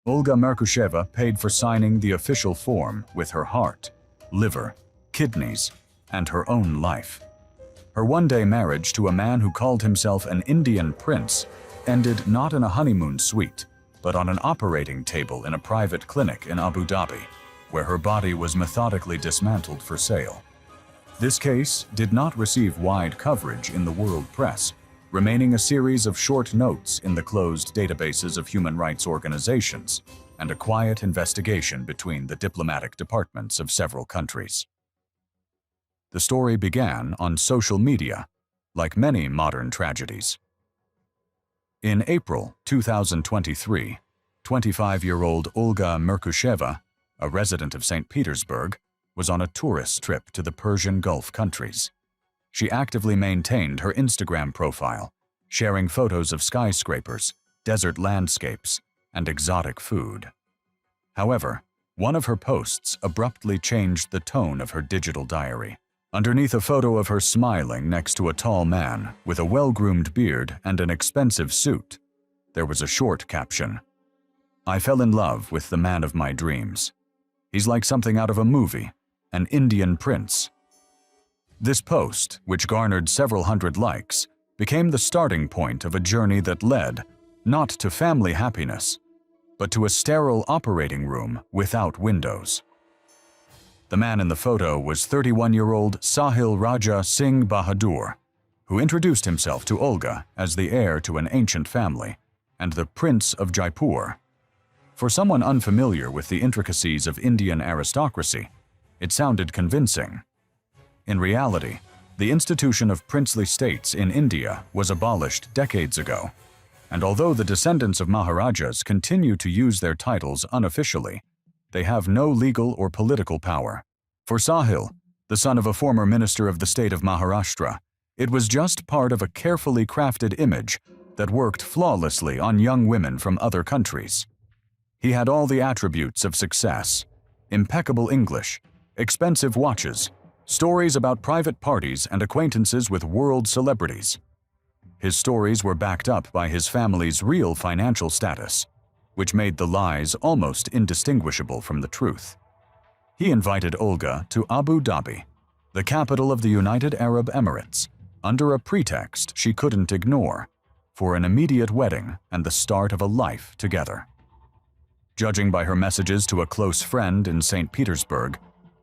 Olga Merkusheva paid for signing the official form with her heart, liver, kidneys, and her own life. Her one-day marriage to a man who called himself an Indian prince ended not in a honeymoon suite, but on an operating table in a private clinic in Abu Dhabi, where her body was methodically dismantled for sale. This case did not receive wide coverage in the world press, remaining a series of short notes in the closed databases of human rights organizations and a quiet investigation between the diplomatic departments of several countries. The story began on social media, like many modern tragedies. In April 2023, 25-year-old Olga Merkusheva, a resident of St. Petersburg, was on a tourist trip to the Persian Gulf countries. She actively maintained her Instagram profile, sharing photos of skyscrapers, desert landscapes, and exotic food. However, one of her posts abruptly changed the tone of her digital diary. Underneath a photo of her smiling next to a tall man with a well-groomed beard and an expensive suit, there was a short caption: "I fell in love with the man of my dreams. He's like something out of a movie, an Indian prince." This post, which garnered several hundred likes, became the starting point of a journey that led, not to family happiness, but to a sterile operating room without windows. The man in the photo was 31-year-old Sahil Raja Singh Bahadur, who introduced himself to Olga as the heir to an ancient family and the Prince of Jaipur. For someone unfamiliar with the intricacies of Indian aristocracy, it sounded convincing. In reality, the institution of princely states in India was abolished decades ago, and although the descendants of Maharajas continue to use their titles unofficially, they have no legal or political power. For Sahil, the son of a former minister of the state of Maharashtra, it was just part of a carefully crafted image that worked flawlessly on young women from other countries. He had all the attributes of success: impeccable English, expensive watches, stories about private parties, and acquaintances with world celebrities. His stories were backed up by his family's real financial status, which made the lies almost indistinguishable from the truth. He invited Olga to Abu Dhabi, the capital of the United Arab Emirates, under a pretext she couldn't ignore, for an immediate wedding and the start of a life together. Judging by her messages to a close friend in St. Petersburg,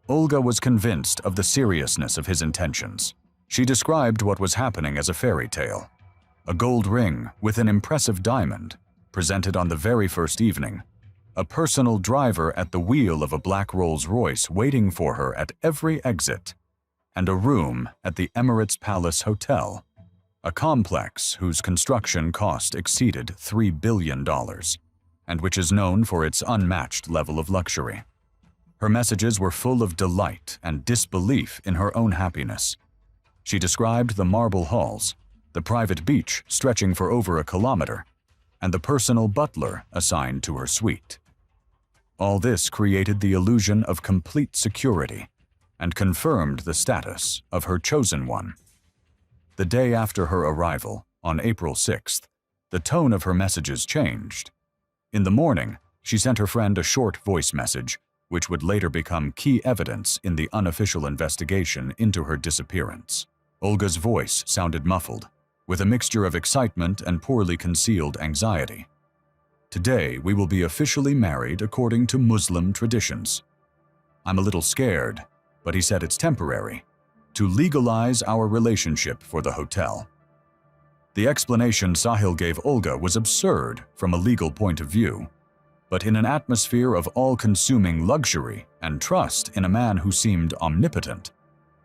Olga was convinced of the seriousness of his intentions. She described what was happening as a fairy tale: a gold ring with an impressive diamond, presented on the very first evening, a personal driver at the wheel of a black Rolls-Royce waiting for her at every exit, and a room at the Emirates Palace Hotel, a complex whose construction cost exceeded $3 billion, and which is known for its unmatched level of luxury. Her messages were full of delight and disbelief in her own happiness. She described the marble halls, the private beach stretching for over a kilometer, and the personal butler assigned to her suite. All this created the illusion of complete security and confirmed the status of her chosen one. The day after her arrival, on April 6th, the tone of her messages changed. In the morning, she sent her friend a short voice message, which would later become key evidence in the unofficial investigation into her disappearance. Olga's voice sounded muffled, with a mixture of excitement and poorly concealed anxiety. "Today we will be officially married according to Muslim traditions. I'm a little scared, but he said it's temporary, to legalize our relationship for the hotel." The explanation Sahil gave Olga was absurd from a legal point of view, but in an atmosphere of all-consuming luxury and trust in a man who seemed omnipotent,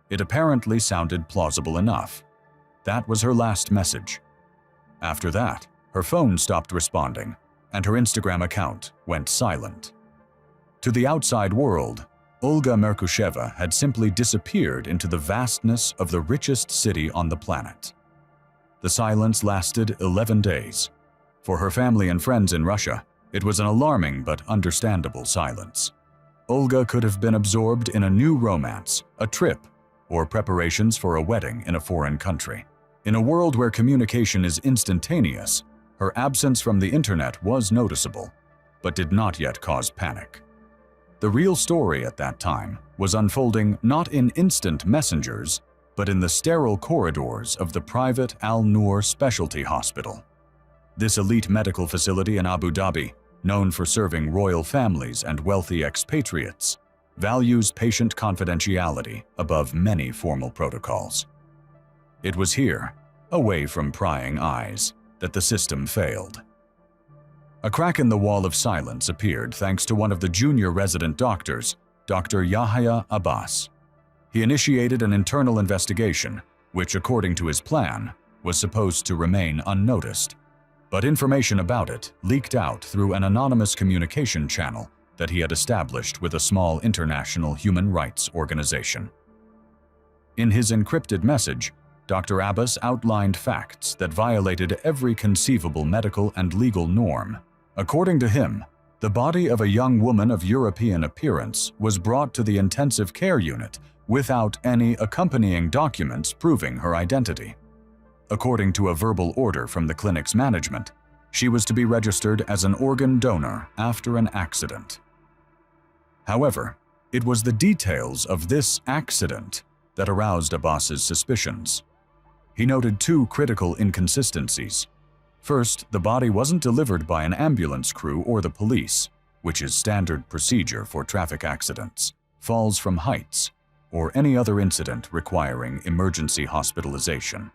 it apparently sounded plausible enough. That was her last message. After that, her phone stopped responding, and her Instagram account went silent. To the outside world, Olga Merkusheva had simply disappeared into the vastness of the richest city on the planet. The silence lasted 11 days. For her family and friends in Russia, it was an alarming but understandable silence. Olga could have been absorbed in a new romance, a trip, or preparations for a wedding in a foreign country. In a world where communication is instantaneous, her absence from the internet was noticeable, but did not yet cause panic. The real story at that time was unfolding not in instant messengers, but in the sterile corridors of the private Al Noor Specialty Hospital. This elite medical facility in Abu Dhabi, known for serving royal families and wealthy expatriates, values patient confidentiality above many formal protocols. It was here, away from prying eyes, that the system failed. A crack in the wall of silence appeared thanks to one of the junior resident doctors, Dr. Yahya Abbas. He initiated an internal investigation, which, according to his plan, was supposed to remain unnoticed. But information about it leaked out through an anonymous communication channel that he had established with a small international human rights organization. In his encrypted message, Dr. Abbas outlined facts that violated every conceivable medical and legal norm. According to him, the body of a young woman of European appearance was brought to the intensive care unit without any accompanying documents proving her identity. According to a verbal order from the clinic's management, she was to be registered as an organ donor after an accident. However, it was the details of this accident that aroused Abbas's suspicions. He noted two critical inconsistencies. First, the body wasn't delivered by an ambulance crew or the police, which is standard procedure for traffic accidents, falls from heights, or any other incident requiring emergency hospitalization.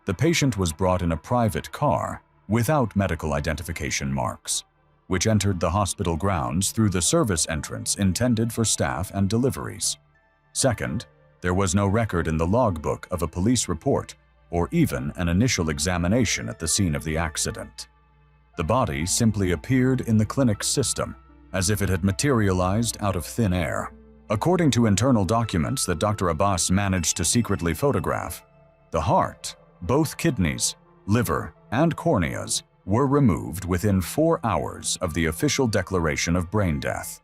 The patient was brought in a private car without medical identification marks, which entered the hospital grounds through the service entrance intended for staff and deliveries. Second, there was no record in the logbook of a police report or even an initial examination at the scene of the accident. The body simply appeared in the clinic's system, as if it had materialized out of thin air. According to internal documents that Dr. Abbas managed to secretly photograph, the heart, both kidneys, liver, and corneas were removed within 4 hours of the official declaration of brain death.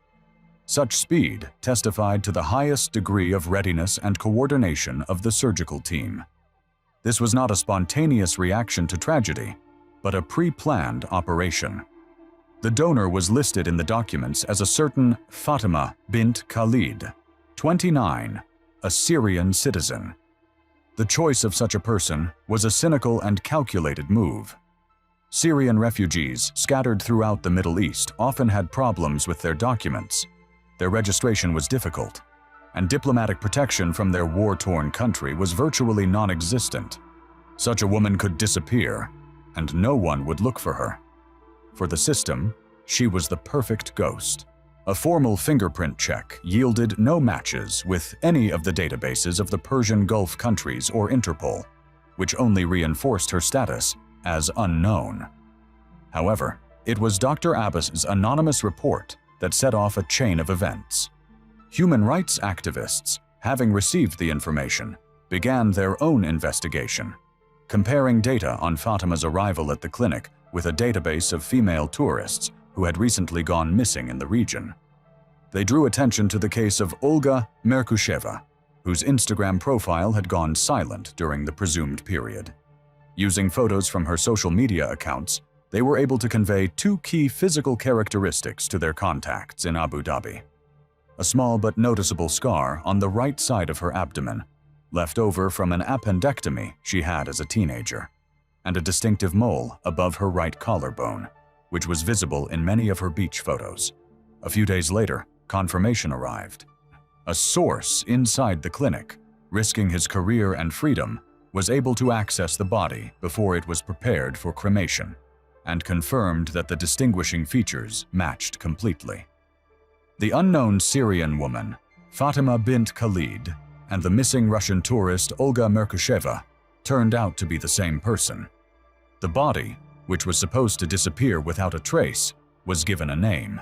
Such speed testified to the highest degree of readiness and coordination of the surgical team. This was not a spontaneous reaction to tragedy, but a pre-planned operation. The donor was listed in the documents as a certain Fatima bint Khalid, 29, a Syrian citizen. The choice of such a person was a cynical and calculated move. Syrian refugees scattered throughout the Middle East often had problems with their documents. Their registration was difficult, and diplomatic protection from their war-torn country was virtually non-existent. Such a woman could disappear, and no one would look for her. For the system, she was the perfect ghost. A formal fingerprint check yielded no matches with any of the databases of the Persian Gulf countries or Interpol, which only reinforced her status as unknown. However, it was Dr. Abbas's anonymous report that set off a chain of events. Human rights activists, having received the information, began their own investigation, comparing data on Fatima's arrival at the clinic with a database of female tourists who had recently gone missing in the region. They drew attention to the case of Olga Merkusheva, whose Instagram profile had gone silent during the presumed period. Using photos from her social media accounts, they were able to convey two key physical characteristics to their contacts in Abu Dhabi. A small but noticeable scar on the right side of her abdomen, left over from an appendectomy she had as a teenager, and a distinctive mole above her right collarbone, which was visible in many of her beach photos. A few days later, confirmation arrived. A source inside the clinic, risking his career and freedom, was able to access the body before it was prepared for cremation, and confirmed that the distinguishing features matched completely. The unknown Syrian woman, Fatima bint Khalid, and the missing Russian tourist Olga Merkusheva turned out to be the same person. The body, which was supposed to disappear without a trace, was given a name.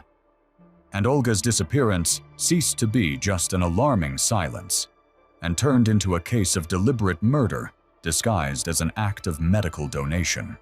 And Olga's disappearance ceased to be just an alarming silence, and turned into a case of deliberate murder disguised as an act of medical donation.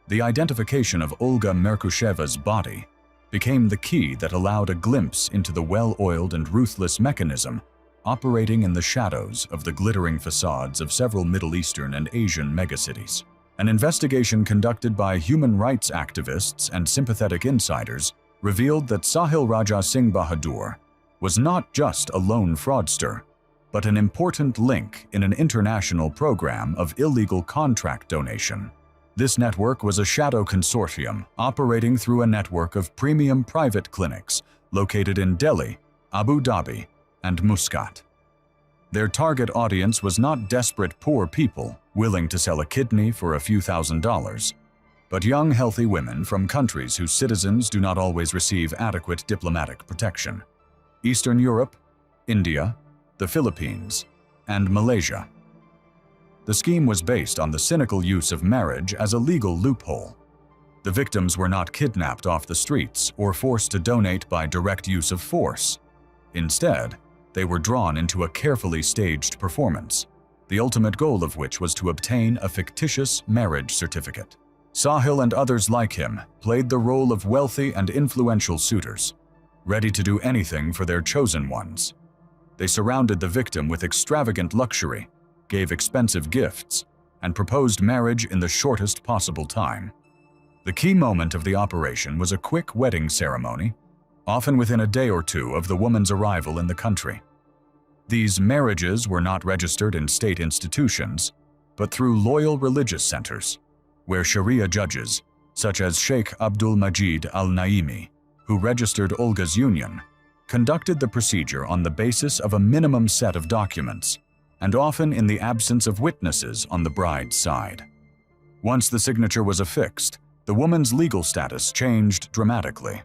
The identification of Olga Merkusheva's body became the key that allowed a glimpse into the well-oiled and ruthless mechanism operating in the shadows of the glittering facades of several Middle Eastern and Asian megacities. An investigation conducted by human rights activists and sympathetic insiders revealed that Sahil Raja Singh Bahadur was not just a lone fraudster, but an important link in an international program of illegal contract donation. This network was a shadow consortium operating through a network of premium private clinics located in Delhi, Abu Dhabi, and Muscat. Their target audience was not desperate poor people willing to sell a kidney for a few $1,000s, but young healthy women from countries whose citizens do not always receive adequate diplomatic protection: Eastern Europe, India, the Philippines, and Malaysia. The scheme was based on the cynical use of marriage as a legal loophole. The victims were not kidnapped off the streets or forced to donate by direct use of force. Instead, they were drawn into a carefully staged performance, the ultimate goal of which was to obtain a fictitious marriage certificate. Sahil and others like him played the role of wealthy and influential suitors, ready to do anything for their chosen ones. They surrounded the victim with extravagant luxury, gave expensive gifts, and proposed marriage in the shortest possible time. The key moment of the operation was a quick wedding ceremony, often within a day or two of the woman's arrival in the country. These marriages were not registered in state institutions, but through loyal religious centers, where Sharia judges, such as Sheikh Abdul Majid Al-Naimi, who registered Olga's union, conducted the procedure on the basis of a minimum set of documents, and often in the absence of witnesses on the bride's side. Once the signature was affixed, the woman's legal status changed dramatically.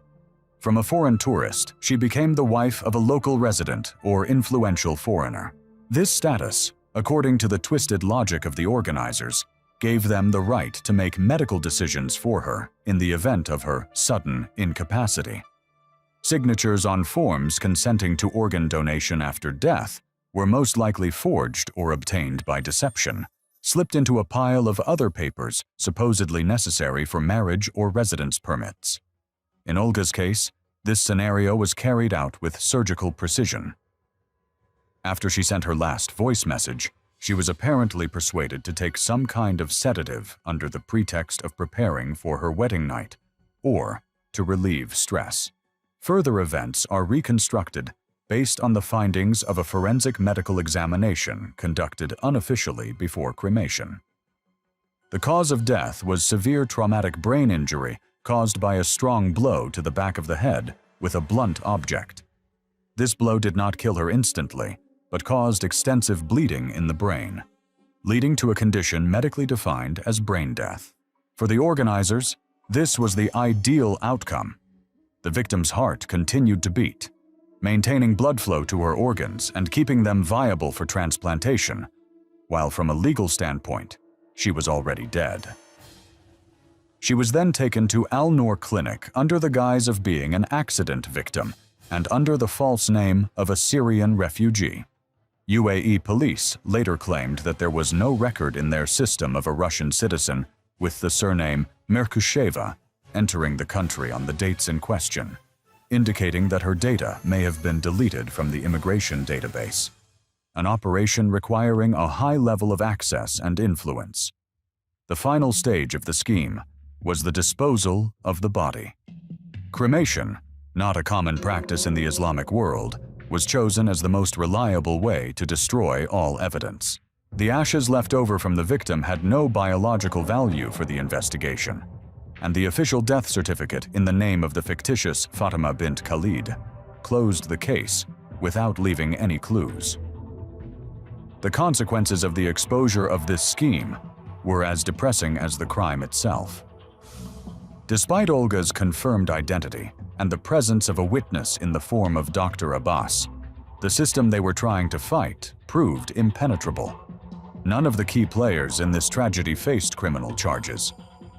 From a foreign tourist, she became the wife of a local resident or influential foreigner. This status, according to the twisted logic of the organizers, gave them the right to make medical decisions for her in the event of her sudden incapacity. Signatures on forms consenting to organ donation after death were most likely forged or obtained by deception, slipped into a pile of other papers supposedly necessary for marriage or residence permits. In Olga's case, this scenario was carried out with surgical precision. After she sent her last voice message, she was apparently persuaded to take some kind of sedative under the pretext of preparing for her wedding night, or to relieve stress. Further events are reconstructed based on the findings of a forensic medical examination conducted unofficially before cremation. The cause of death was severe traumatic brain injury caused by a strong blow to the back of the head with a blunt object. This blow did not kill her instantly, but caused extensive bleeding in the brain, leading to a condition medically defined as brain death. For the organizers, this was the ideal outcome. The victim's heart continued to beat, maintaining blood flow to her organs and keeping them viable for transplantation, while from a legal standpoint, she was already dead. She was then taken to Al Noor Clinic under the guise of being an accident victim and under the false name of a Syrian refugee. UAE police later claimed that there was no record in their system of a Russian citizen with the surname Merkusheva entering the country on the dates in question, indicating that her data may have been deleted from the immigration database, an operation requiring a high level of access and influence. The final stage of the scheme was the disposal of the body. Cremation, not a common practice in the Islamic world, was chosen as the most reliable way to destroy all evidence. The ashes left over from the victim had no biological value for the investigation, and the official death certificate in the name of the fictitious Fatima bint Khalid closed the case without leaving any clues. The consequences of the exposure of this scheme were as depressing as the crime itself. Despite Olga's confirmed identity and the presence of a witness in the form of Dr. Abbas, the system they were trying to fight proved impenetrable. None of the key players in this tragedy faced criminal charges,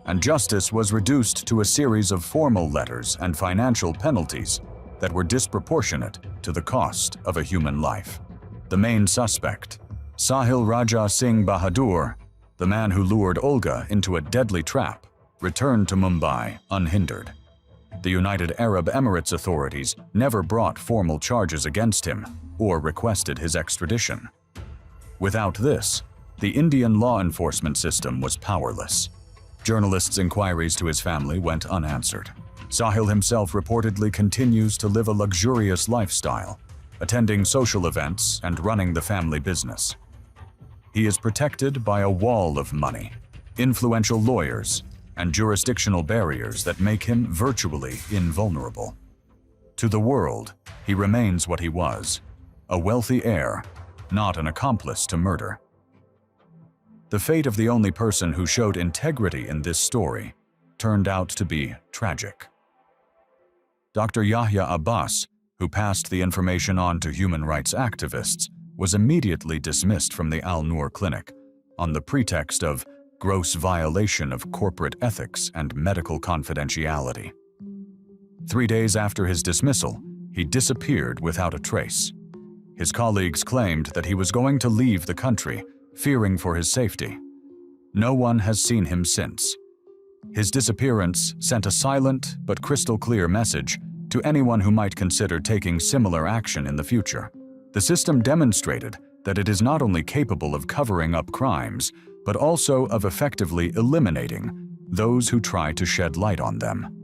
and justice was reduced to a series of formal letters and financial penalties that were disproportionate to the cost of a human life. The main suspect, Sahil Raja Singh Bahadur, the man who lured Olga into a deadly trap, returned to Mumbai unhindered. The United Arab Emirates authorities never brought formal charges against him or requested his extradition. Without this, The Indian law enforcement system was powerless. Journalists' inquiries to his family went unanswered. Sahil himself reportedly continues to live a luxurious lifestyle, attending social events and running the family business. He is protected by a wall of money, influential lawyers, and jurisdictional barriers that make him virtually invulnerable. To the world, he remains what he was, a wealthy heir, not an accomplice to murder. The fate of the only person who showed integrity in this story turned out to be tragic. Dr. Yahya Abbas, who passed the information on to human rights activists, was immediately dismissed from the Al-Noor clinic on the pretext of gross violation of corporate ethics and medical confidentiality. 3 days after his dismissal, he disappeared without a trace. His colleagues claimed that he was going to leave the country, fearing for his safety. No one has seen him since. His disappearance sent a silent but crystal-clear message to anyone who might consider taking similar action in the future. The system demonstrated that it is not only capable of covering up crimes, but also of effectively eliminating those who try to shed light on them.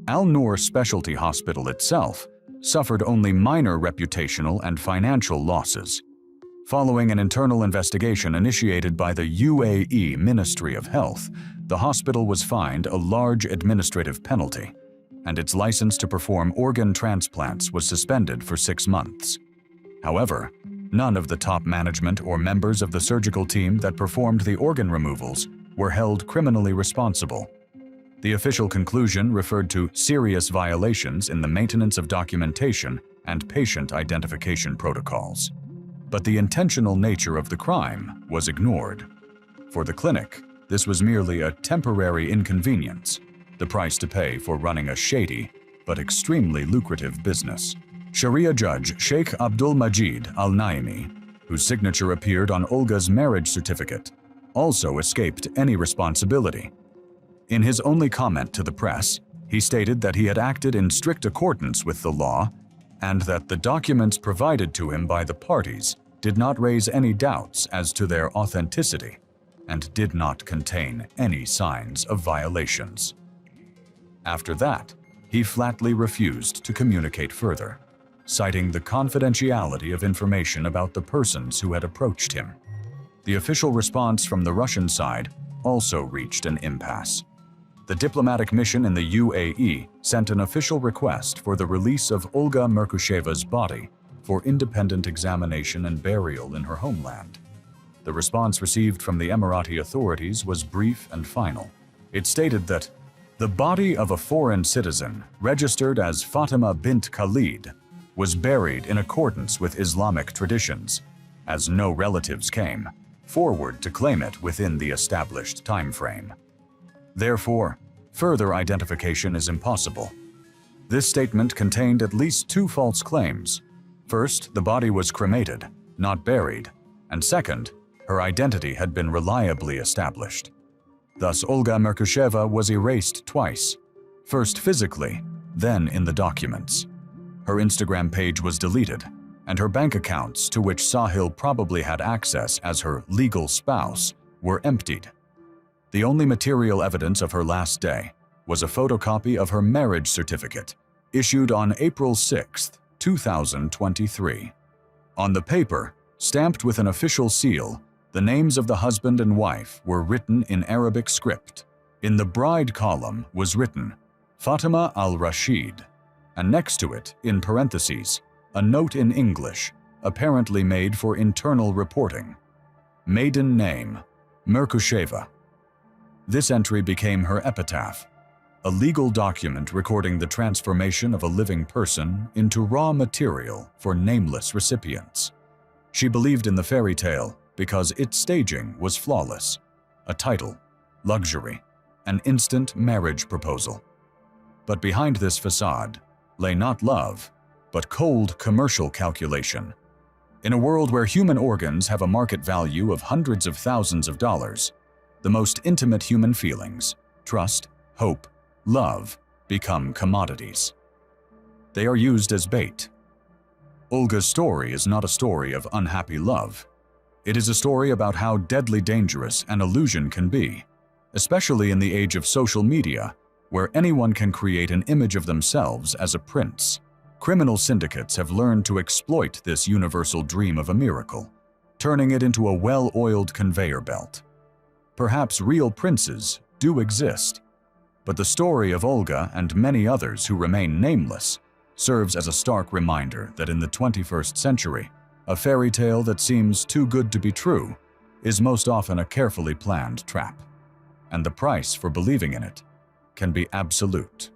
Al-Noor Specialty Hospital itself suffered only minor reputational and financial losses. Following an internal investigation initiated by the UAE Ministry of Health, the hospital was fined a large administrative penalty, and its license to perform organ transplants was suspended for 6 months. However, none of the top management or members of the surgical team that performed the organ removals were held criminally responsible. The official conclusion referred to serious violations in the maintenance of documentation and patient identification protocols. But the intentional nature of the crime was ignored. For the clinic, this was merely a temporary inconvenience, the price to pay for running a shady but extremely lucrative business. Sharia judge Sheikh Abdul Majid Al-Naimi, whose signature appeared on Olga's marriage certificate, also escaped any responsibility. In his only comment to the press, he stated that he had acted in strict accordance with the law and that the documents provided to him by the parties did not raise any doubts as to their authenticity and did not contain any signs of violations. After that, he flatly refused to communicate further, citing the confidentiality of information about the persons who had approached him. The official response from the Russian side also reached an impasse. The diplomatic mission in the UAE sent an official request for the release of Olga Merkusheva's body for independent examination and burial in her homeland. The response received from the Emirati authorities was brief and final. It stated that the body of a foreign citizen, registered as Fatima bint Khalid, was buried in accordance with Islamic traditions, as no relatives came forward to claim it within the established time frame. Therefore, further identification is impossible. This statement contained at least 2 false claims. First, the body was cremated, not buried, and second, her identity had been reliably established. Thus, Olga Merkusheva was erased twice, first physically, then in the documents. Her Instagram page was deleted, and her bank accounts, to which Sahil probably had access as her legal spouse, were emptied. The only material evidence of her last day was a photocopy of her marriage certificate, issued on April 6, 2023. On the paper, stamped with an official seal, the names of the husband and wife were written in Arabic script. In the bride column was written, Fatima al-Rashid, and next to it, in parentheses, a note in English, apparently made for internal reporting. Maiden name, Merkusheva. This entry became her epitaph, a legal document recording the transformation of a living person into raw material for nameless recipients. She believed in the fairy tale because its staging was flawless, a title, luxury, an instant marriage proposal. But behind this facade lay not love, but cold commercial calculation. In a world where human organs have a market value of hundreds of thousands of dollars, the most intimate human feelings, trust, hope, love, become commodities. They are used as bait. Olga's story is not a story of unhappy love. It is a story about how deadly dangerous an illusion can be, especially in the age of social media, where anyone can create an image of themselves as a prince. Criminal syndicates have learned to exploit this universal dream of a miracle, turning it into a well-oiled conveyor belt. Perhaps real princes do exist, but the story of Olga and many others who remain nameless serves as a stark reminder that in the 21st century, a fairy tale that seems too good to be true is most often a carefully planned trap, and the price for believing in it can be absolute.